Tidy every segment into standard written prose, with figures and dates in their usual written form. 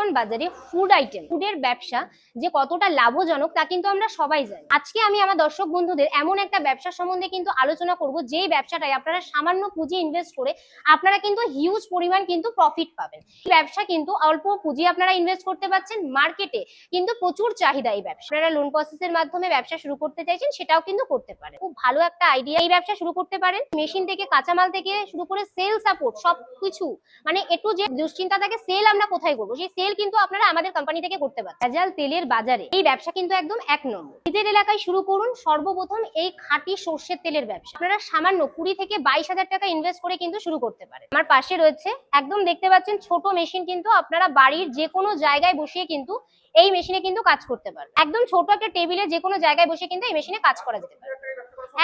বর্তমান বাজারে ফুডের ব্যবসা যে কতটা লাভজনক তা কিন্তু আমরা সবাই জানি। আজকে আমি আমার দর্শক বন্ধুদের এমন একটা ব্যবসা সম্বন্ধে কিন্তু আলোচনা করব যেই ব্যবসাটায় আপনারা সামান্য পুঁজি ইনভেস্ট করে আপনারা কিন্তু হিউজ পরিমাণ কিন্তু প্রফিট পাবেন। এই ব্যবসা কিন্তু অল্প পুঁজি আপনারা ইনভেস্ট করতে পারছেন, মার্কেটে কিন্তু প্রচুর চাহিদা এই ব্যবসা। আপনারা লোন প্রসেসের মাধ্যমে ব্যবসা শুরু করতে চাইছেন সেটাও কিন্তু করতে পারেন। খুব ভালো একটা আইডিয়া, এই ব্যবসা শুরু করতে পারেন। মেশিন থেকে কাঁচামাল থেকে শুরু করে সেল সাপোর্ট সবকিছু মানে একটু যে দুশ্চিন্তা থাকে সেল আমরা কোথায় করবো, সেই সেল কিন্তু আপনারা আমাদের কোম্পানি থেকে করতে পারেন। ভেজাল তেলের বাজারে এই ব্যবসা কিন্তু একদম এক নম্বর। নিজের এলাকায় শুরু করুন সর্বপ্রথম এই খাঁটি সর্ষের তেলের ব্যবসা। আপনারা সামান্য 20 থেকে 22,000 টাকা ইনভেস্ট করে কিন্তু শুরু করতে পারেন। আমার পাশে রয়েছে একদম দেখতে পাচ্ছেন ছোট মেশিন, কিন্তু আপনারা বাড়ির যে কোনো জায়গায় বসিয়ে কিন্তু এই মেশিনে কিন্তু কাজ করতে পারেন। একদম ছোট একটা টেবিলে যে কোনো জায়গায় বসে কিন্তু এই মেশিনে কাজ করা যেতে পারে।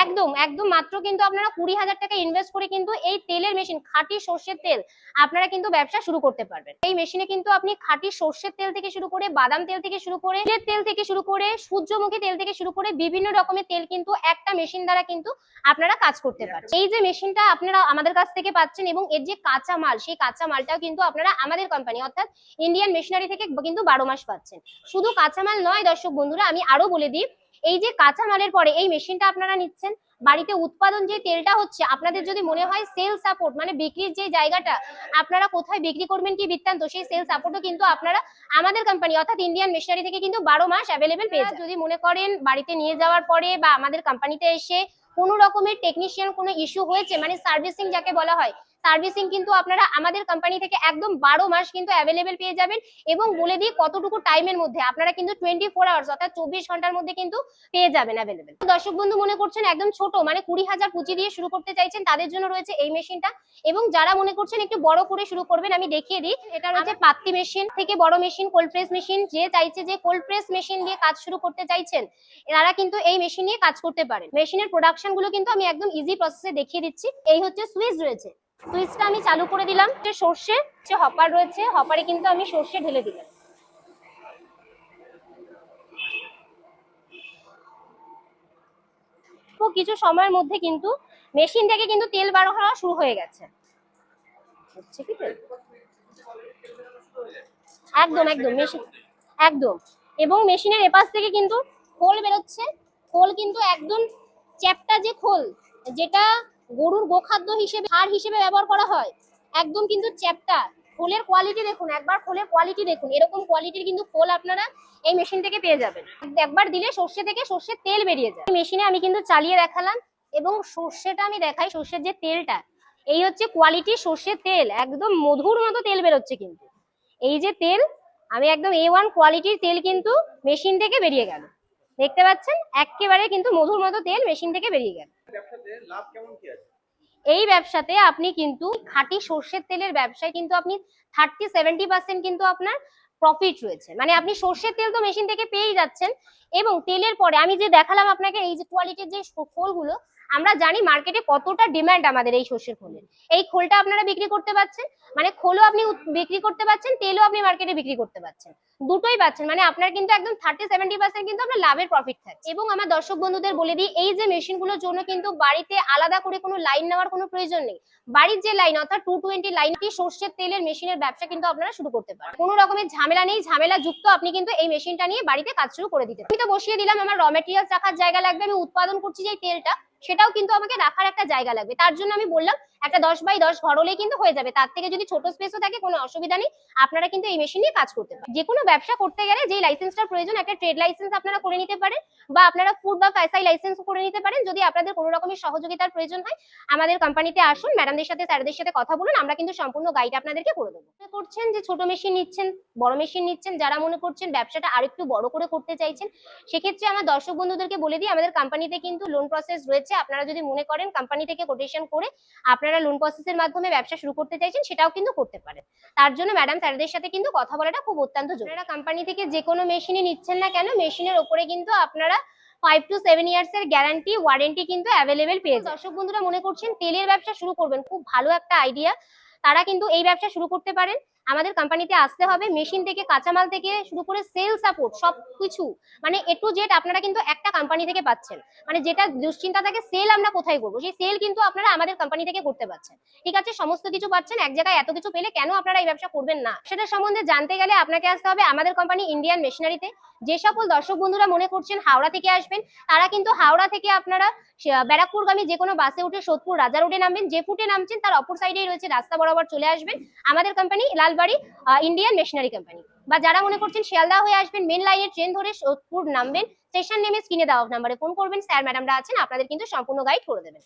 একদম একদম মাত্র কিন্তু আপনারা 20,000 টাকা ইনভেস্ট করে কিন্তু এই তেলের মেশিন, খাঁটি সর্ষের তেল আপনারা কিন্তু ব্যবসা শুরু করতে পারবেন। এই মেশিনে কিন্তু আপনি খাঁটি সর্ষের তেল থেকে শুরু করে বাদাম তেল থেকে শুরু করে তেল থেকে শুরু করে সূর্যমুখী তেল থেকে শুরু করে বিভিন্ন রকমের তেল কিন্তু একটা মেশিন দ্বারা কিন্তু আপনারা কাজ করতে পারেন। এই যে মেশিনটা আপনারা আমাদের কাছ থেকে পাচ্ছেন এবং এর যে কাঁচা মাল, সেই কাঁচা মালটাও কিন্তু আপনারা আমাদের কোম্পানি অর্থাৎ ইন্ডিয়ান মেশিনারি থেকে কিন্তু 12 মাস পাচ্ছেন। শুধু কাঁচা মাল নয় দর্শক বন্ধুরা, আমি আরো বলে দিই, এই যে কাঁচা মালের পরে এই মেশিনটা আপনারা নিচ্ছেন, বাড়িতে উৎপাদন যে তেলটা হচ্ছে, আপনাদের যদি মনে হয় সেল সাপোর্ট মানে বিক্রির যে জায়গাটা আপনারা কোথায় বিক্রি করবেন কি বৃত্তান্ত, সেই সেল সাপোর্টও কিন্তু আপনারা আমাদের কোম্পানি অর্থাৎ ইন্ডিয়ান মেশিনারি থেকে কিন্তু 12 মাস অ্যাভেলেবেল পেয়ে যাবেন। যদি মনে করেন বাড়িতে নিয়ে যাওয়ার পরে বা আমাদের কোম্পানিতে এসে কোনো রকমের টেকনিশিয়ান কোনো ইস্যু হয়েছে মানে সার্ভিসিং যাকে বলা হয়, সার্ভিসিং কিন্তু আপনারা আমাদের কোম্পানি থেকে একদম 12 মাস কিন্তু অ্যাভেলেবেল পেয়ে যাবেন। এবং বলে দিই কতটুকু টাইমের মধ্যে, আপনারা কিন্তু 24 আওয়ার্স অর্থাৎ 24 ঘন্টার মধ্যে কিন্তু পেয়ে যাবেন অ্যাভেলেবেল। দর্শক বন্ধু মনে করছেন একদম ছোট মানে 20,000 পুঁজি দিয়ে শুরু করতে চাইছেন, তাদের জন্য রয়েছে এই মেশিনটা। এবং যারা মনে করছেন একটু বড় করে শুরু করবেন, আমি দেখিয়ে দিই, এটা রয়েছে পাত্তি মেশিন থেকে বড় মেশিন, কোল্ড প্রেস মেশিন। যে চাইছে যে কোল্ড প্রেস মেশিন দিয়ে কাজ শুরু করতে চাইছেন, এনারা কিন্তু এই মেশিন নিয়ে কাজ করতে পারেন। মেশিনের প্রোডাকশন গুলো কিন্তু আমি একদম ইজি প্রসেসে দেখিয়ে দিচ্ছি। এই হচ্ছে সুইচ রয়েছে, সুইচটা আমি চালু করে দিলাম। সর্ষে যে হপার রয়েছে, হপারে কিন্তু আমি সর্ষে ঢেলে দিলাম। তো কিছু সময়ের মধ্যে কিন্তু মেশিন থেকে কিন্তু তেল বার হওয়া শুরু হয়ে গেছে। হচ্ছে কি তেল একদম একদম মেশিন একদম। এবং মেশিনের এপাশ থেকে কিন্তু খোল বেরোচ্ছে। খোল কিন্তু একদম চ্যাপ্টা যে খোল, যেটা গরুর গোখাদ্য হিসেবে সার হিসেবে ব্যবহার করা হয়, একদম কিন্তু চ্যাপ্টা। খোলের কোয়ালিটি দেখুন, একবার খোলের কোয়ালিটি দেখুন, এরকম কোয়ালিটির কিন্তু খোল আপনারা এই মেশিন থেকে পেয়ে যাবেন। একবার দিলে সর্ষে থেকে সর্ষের তেল বেরিয়ে যায়। মেশিনে আমি কিন্তু চালিয়ে দেখালাম এবং সর্ষেটা আমি দেখাই, সর্ষের যে তেলটা, এই হচ্ছে কোয়ালিটি সর্ষের তেল, একদম মধুর মতো তেল বেরোচ্ছে। কিন্তু এই যে তেল, আমি একদম A1 কোয়ালিটির তেল কিন্তু মেশিন থেকে বেরিয়ে গেল, দেখতে পাচ্ছেন একেবারে কিন্তু মধুর মতো তেল মেশিন থেকে বেরিয়ে গেল। এই ব্যবসাতে আপনি কিন্তু খাঁটি সর্ষের তেলের ব্যবসায় কিন্তু আপনি 30-70% কিন্তু আপনার প্রফিট রয়েছে। মানে আপনি সর্ষের তেল তো মেশিন থেকে পেয়েই যাচ্ছেন, এবং তেলের পরে আমি যে দেখালাম আপনাকে এই যে কোয়ালিটির যে খোলগুলো, আমরা জানি মার্কেটে কতটা ডিমান্ড আমাদের এই সর্ষের খোলের। এই খোলটা আপনারা বিক্রি করতে পারছেন, মানে খোলও আপনি বিক্রি করতে পারছেন, তেলও আপনি মার্কেটে বিক্রি করতে পারছেন, দুটোই পাচ্ছেন। মানে আপনার কিন্তু একদম 30-70% কিন্তু আপনার লাভের প্রফিট থাকে। এবং আমার দর্শক বন্ধুদের বলে দিই, এই যে মেশিনগুলোর জন্য কিন্তু বাড়িতে আলাদা করে কোনো লাইন নেওয়ার কোনো প্রয়োজন নেই। বাড়ির যে লাইন অর্থাৎ 220 লাইনটি সর্ষের তেলের মেশিনের ব্যবসা কিন্তু আপনারা শুরু করতে পারেন। কোনো রকমের ঝামেলা নেই, ঝামেলা যুক্ত আপনি কিন্তু এই মেশিনটা নিয়ে বাড়িতে কাজ শুরু করে দিতে পারেন। আমি তো বসিয়ে দিলাম, আমার র মেটেরিয়ালস রাখার জায়গা লাগবে, আমি উৎপাদন করছি যে তেলটা, সেটাও কিন্তু আমাকে রাখার একটা জায়গা লাগবে। তার জন্য আমি বললাম একটা 10x10 ঘর হলেই কিন্তু হয়ে যাবে, তার থেকে যদি ছোট স্পেসও থাকে কোনো অসুবিধা নেই, আপনারা কিন্তু এই মেশিন নিয়ে কাজ করতে পারেন। যে কোনো ব্যবসা করতে গেলে যে লাইসেন্সটার প্রয়োজন, একটা ট্রেড লাইসেন্স আপনারা করে নিতে পারেন, বা আপনারা ফুড বা ফ্যাসাই লাইসেন্স করে নিতে পারেন। যদি আপনাদের কোনো রকমের সহযোগিতার প্রয়োজন হয় আমাদের কোম্পানিতে আসুন, ম্যাডামদের সাথে স্যারদের সাথে কথা বলুন, আমরা কিন্তু সম্পূর্ণ গাইড আপনাদেরকে করে দেবো। মনে করছেন যে ছোট মেশিন নিচ্ছেন, বড় মেশিন নিচ্ছেন, যারা মনে করছেন ব্যবসাটা আরেকটু বড় করে করতে চাইছেন, সেক্ষেত্রে আমার দর্শক বন্ধুদেরকে বলে দিই আমাদের কোম্পানিতে কিন্তু লোন প্রসেস রয়েছে। আপনারা যদি মনে করেন কোম্পানি থেকে কোটেশন করে আপনারা লোন প্রসেসের মাধ্যমে ব্যবসা শুরু করতে চাইছেন, সেটাও কিন্তু করতে পারেন। তার জন্য ম্যাডাম স্যারদের সাথে কিন্তু কথা বলাটা খুব অত্যন্ত জরুরি। আপনারা কোম্পানি থেকে যে কোনো মেশিনই নিচ্ছেন না কেন, মেশিনের ওপরে কিন্তু আপনারা 5 to 7 ইয়ার্স এর গ্যারান্টি ওয়ারেন্টি কিন্তু অ্যাভেলেবেল পেয়ে যাবেন। দর্শক বন্ধুরা মনে করছেন তেলের ব্যবসা শুরু করবেন, খুব ভালো একটা আইডিয়া, তারা কিন্তু এই ব্যবসা শুরু করতে পারেন। আমাদের কোম্পানিতে আসতে হবে। মেশিন থেকে কাঁচামাল থেকে শুরু করে সেল সাপোর্ট সবকিছু, মানে এ টু জেড আপনারা কিন্তু একটা কোম্পানি থেকে পাচ্ছেন। মানে যেটা দুশ্চিন্তা থাকে সেল আমরা কোথায় করবো, সেই সেল কিন্তু আপনারা আমাদের কোম্পানি থেকে করতে পারছেন। ঠিক আছে, সমস্ত কিছু পাচ্ছেন এক জায়গায়, এত কিছু পেলে কেন আপনারা এই ব্যবসা করবেন না? সেটা সম্বন্ধে জানতে গেলে আপনাকে আসতে হবে আমাদের কোম্পানি ইন্ডিয়ান মেশিনারিতে। যে সকল দর্শক বন্ধুরা মনে করছেন হাওড়া থেকে আসবেন, তারা কিন্তু হাওড়া থেকে আপনারা ব্যারাকপুরগামী যে কোনো বাসে উঠে সোদপুর রাজা রোডে নামবেন, যে ফুটে নামছেন তার অপর সাইডেই রয়েছে রাস্তা বরাবর চলে আসবেন আমাদের কোম্পানি লালবাড়ি ইন্ডিয়ান মেশিনারি কোম্পানি। বা যারা মনে করছেন শিয়ালদা হয়ে আসবেন, মেন লাইনের ট্রেন ধরে সোদপুর নামবেন, স্টেশন নেমে স্ক্রিনে দেওয়া নাম্বারে ফোন করবেন, স্যার ম্যাডামরা আছেন, আপনাদের কিন্তু সম্পূর্ণ গাইড করে দেবেন।